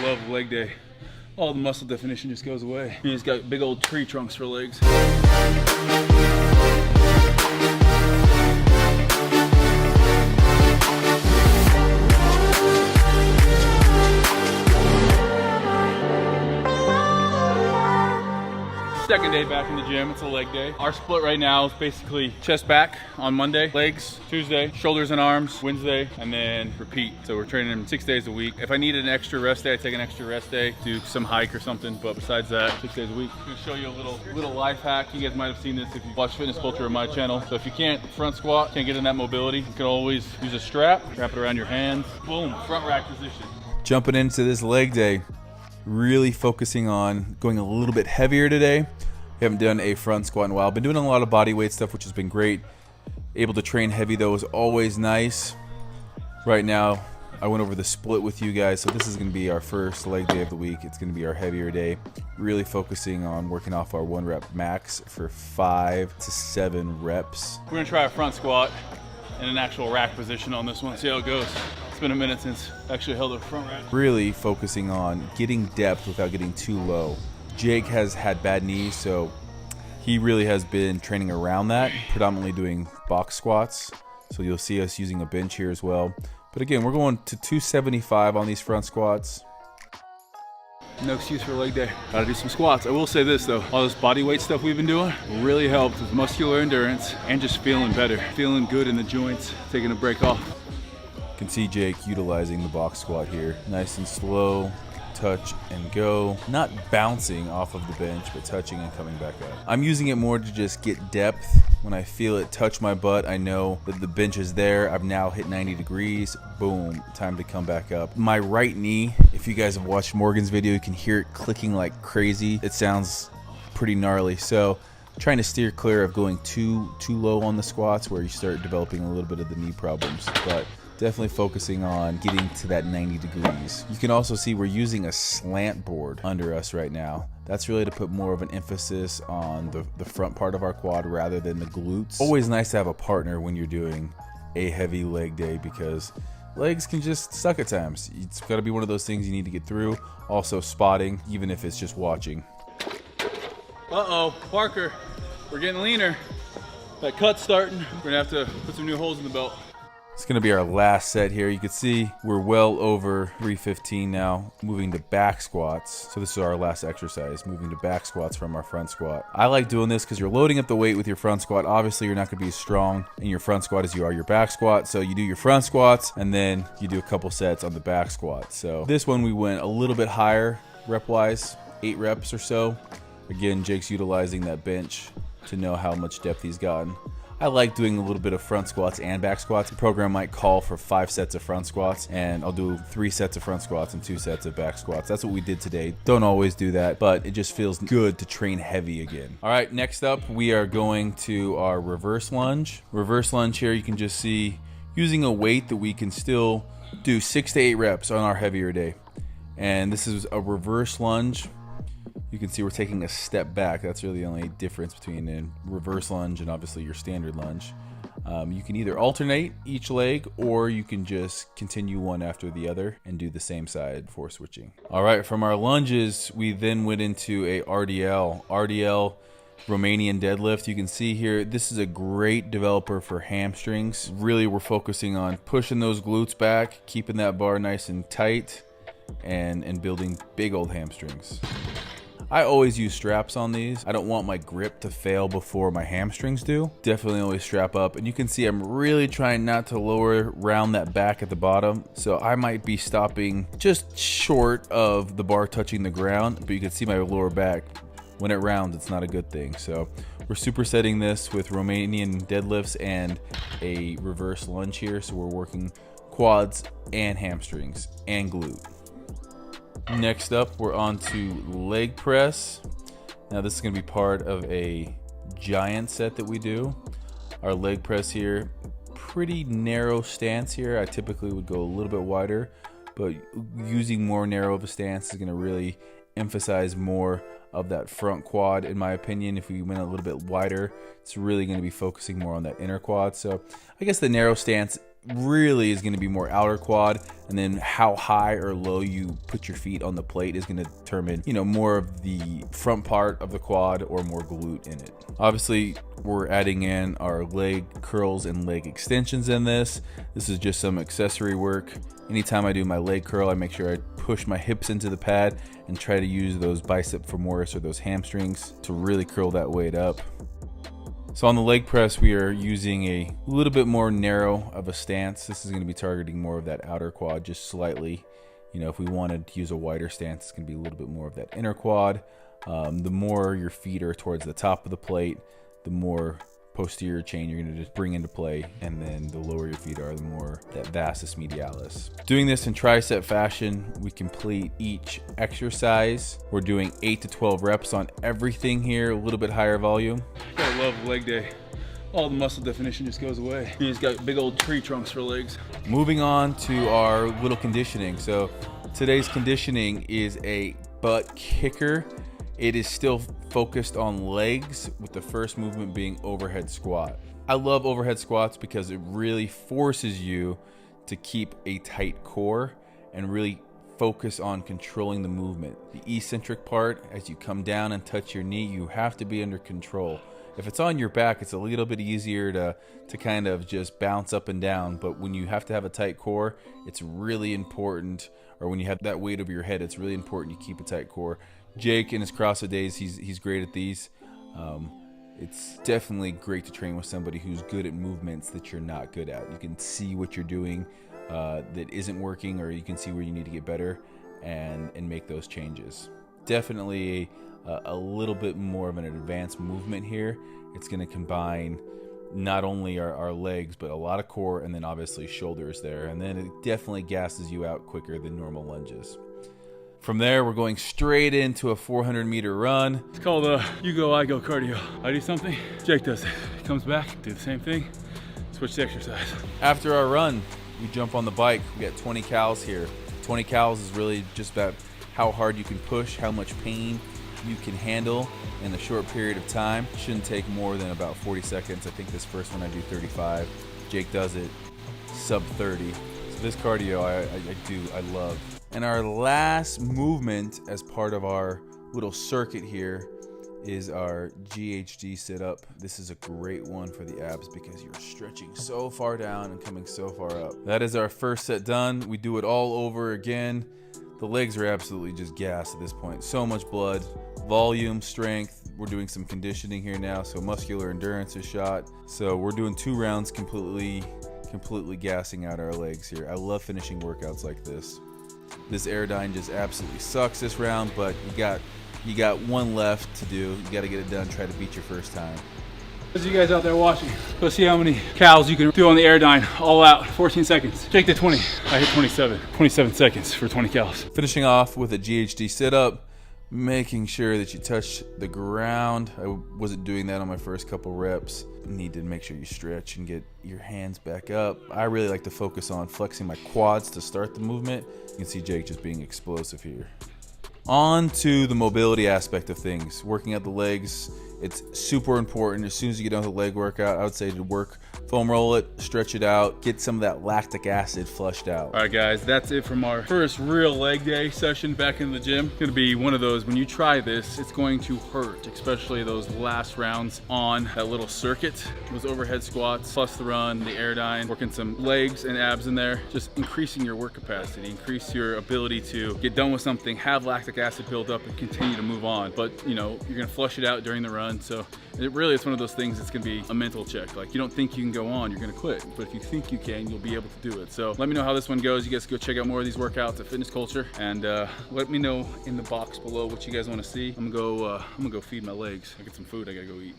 I love leg day. All the muscle definition just goes away. You just got big old tree trunks for legs. Second day back in the gym, it's a leg day. Our split right now is basically chest back on Monday, legs Tuesday, shoulders and arms Wednesday, and then repeat. So we're training them 6 days a week. If I need an extra rest day, I take an extra rest day, do some hike or something, but besides that, 6 days a week. I'm gonna show you a little life hack. You guys might have seen this if you watch Fitness Culture on my channel. So if you can't front squat, can't get in that mobility, you can always use a strap, wrap it around your hands, boom, front rack position. Jumping into this leg day, really focusing on going a little bit heavier today. We haven't done a front squat in a while. Been doing a lot of body weight stuff, which has been great. Able to train heavy though is always nice. Right now, I went over the split with you guys, so this is gonna be our first leg day of the week. It's gonna be our heavier day. Really focusing on working off our 1 rep max for 5 to 7 reps. We're gonna try a front squat in an actual rack position on this one, see how it goes. It's been a minute since I actually held a front rack. Really focusing on getting depth without getting too low. Jake has had bad knees, so he really has been training around that, predominantly doing box squats. So you'll see us using a bench here as well. But again, we're going to 275 on these front squats. No excuse for leg day. Gotta do some squats. I will say this though, all this body weight stuff we've been doing really helped with muscular endurance and just feeling better, feeling good in the joints, taking a break off. You can see Jake utilizing the box squat here. Nice and slow, touch and go. Not bouncing off of the bench, but touching and coming back up. I'm using it more to just get depth. When I feel it touch my butt, I know that the bench is there. I've now hit 90 degrees. Boom, time to come back up. My right knee, if you guys have watched Morgan's video, you can hear it clicking like crazy. It sounds pretty gnarly. So trying to steer clear of going too low on the squats where you start developing a little bit of the knee problems. But definitely focusing on getting to that 90 degrees. You can also see we're using a slant board under us right now. That's really to put more of an emphasis on the front part of our quad rather than the glutes. Always nice to have a partner when you're doing a heavy leg day because legs can just suck at times. It's got to be one of those things you need to get through. Also spotting, even if it's just watching. Uh-oh, Parker, we're getting leaner. That cut's starting. We're gonna have to put some new holes in the belt. It's gonna be our last set here. You can see we're well over 315 now, moving to back squats. So this is our last exercise, moving to back squats from our front squat. I like doing this because you're loading up the weight with your front squat. Obviously, you're not gonna be as strong in your front squat as you are your back squat. So you do your front squats and then you do a couple sets on the back squat. So this one we went a little bit higher rep-wise, 8 reps or so. Again, Jake's utilizing that bench to know how much depth he's gotten. I like doing a little bit of front squats and back squats. The program might call for 5 sets of front squats, and I'll do 3 sets of front squats and 2 sets of back squats. That's what we did today. Don't always do that, but it just feels good to train heavy again. All right, next up, we are going to our reverse lunge. Reverse lunge here, you can just see using a weight that we can still do 6 to 8 reps on our heavier day. And this is a reverse lunge. You can see we're taking a step back. That's really the only difference between a reverse lunge and obviously your standard lunge. You can either alternate each leg or you can just continue one after the other and do the same side for switching. All right, from our lunges, we then went into a RDL. RDL, Romanian deadlift. You can see here, this is a great developer for hamstrings. Really, we're focusing on pushing those glutes back, keeping that bar nice and tight, and building big old hamstrings. I always use straps on these. I don't want my grip to fail before my hamstrings do. Definitely always strap up. And you can see I'm really trying not to lower round that back at the bottom. So I might be stopping just short of the bar touching the ground, but you can see my lower back. When it rounds, it's not a good thing. So we're supersetting this with Romanian deadlifts and a reverse lunge here. So we're working quads and hamstrings and glute. Next up, we're on to leg press. Now this is going to be part of a giant set that we do. Our leg press here, pretty narrow stance here. I typically would go a little bit wider, but using more narrow of a stance is going to really emphasize more of that front quad, in my opinion. If we went a little bit wider, it's really going to be focusing more on that inner quad. So I guess the narrow stance really is going to be more outer quad, and then how high or low you put your feet on the plate is going to determine, you know, more of the front part of the quad or more glute in it. Obviously, we're adding in our leg curls and leg extensions in this. This is just some accessory work. Anytime I do my leg curl, I make sure I push my hips into the pad and try to use those bicep femoris or those hamstrings to really curl that weight up. So on the leg press, we are using a little bit more narrow of a stance. This is going to be targeting more of that outer quad just slightly. You know, if we wanted to use a wider stance, it's going to be a little bit more of that inner quad. The more your feet are towards the top of the plate, the more posterior chain you're going to just bring into play, and then the lower your feet are, the more that vastus medialis. Doing this in tricep fashion, we complete each exercise. We're doing 8 to 12 reps on everything here, a little bit higher volume. I love leg day. All the muscle definition just goes away. He's got big old tree trunks for legs. Moving on to our little conditioning. So today's conditioning is a butt kicker. It is still focused on legs, with the first movement being overhead squat. I love overhead squats because it really forces you to keep a tight core and really focus on controlling the movement. The eccentric part, as you come down and touch your knee, you have to be under control. If it's on your back, it's a little bit easier to kind of just bounce up and down, but when you have to have a tight core, it's really important, or when you have that weight over your head, it's really important you keep a tight core. Jake in his CrossFit days, he's great at these. It's definitely great to train with somebody who's good at movements that you're not good at. You can see what you're doing that isn't working, or you can see where you need to get better and make those changes. Definitely a little bit more of an advanced movement here. It's going to combine not only our legs, but a lot of core, and then obviously shoulders there. And then it definitely gasses you out quicker than normal lunges. From there, we're going straight into a 400-meter run. It's called you go, I go cardio. I do something, Jake does it. He comes back, do the same thing, switch to exercise. After our run, we jump on the bike. We got 20 cals here. 20 cals is really just about how hard you can push, how much pain you can handle in a short period of time. Shouldn't take more than about 40 seconds. I think this first one I do 35. Jake does it sub 30. So this cardio I love. And our last movement as part of our little circuit here is our GHD sit-up. This is a great one for the abs because you're stretching so far down and coming so far up. That is our first set done. We do it all over again. The legs are absolutely just gassed at this point. So much blood, volume, strength. We're doing some conditioning here now, so muscular endurance is shot. So we're doing 2 rounds completely gassing out our legs here. I love finishing workouts like this. This Airdyne just absolutely sucks this round, but you got one left to do. You got to get it done. Try to beat your first time. Those of you guys out there watching, let's see how many cals you can do on the Airdyne, all out, 14 seconds. Jake did 20, I hit 27 seconds for 20 cals. Finishing off with a GHD sit-up, making sure that you touch the ground. I wasn't doing that on my first couple reps. You need to make sure you stretch and get your hands back up. I really like to focus on flexing my quads to start the movement. You can see Jake just being explosive here. On to the mobility aspect of things. Working out the legs, it's super important. As soon as you get done with the leg workout, I would say to work, foam roll it, stretch it out, get some of that lactic acid flushed out. All right guys, that's it from our first real leg day session back in the gym. It's gonna be one of those, when you try this, it's going to hurt, especially those last rounds on that little circuit. Those overhead squats, plus the run, the Airdyne, working some legs and abs in there, just increasing your work capacity, increase your ability to get done with something, have lactic acid build up and continue to move on. But you know, you're gonna flush it out during the run. So it really is one of those things that's gonna be a mental check. Like, you don't think you can go on, you're gonna quit. But if you think you can, you'll be able to do it. So let me know how this one goes. You guys go check out more of these workouts at Fitness Culture, and let me know in the box below what you guys wanna see. I'm gonna go feed my legs. I get some food I gotta go eat.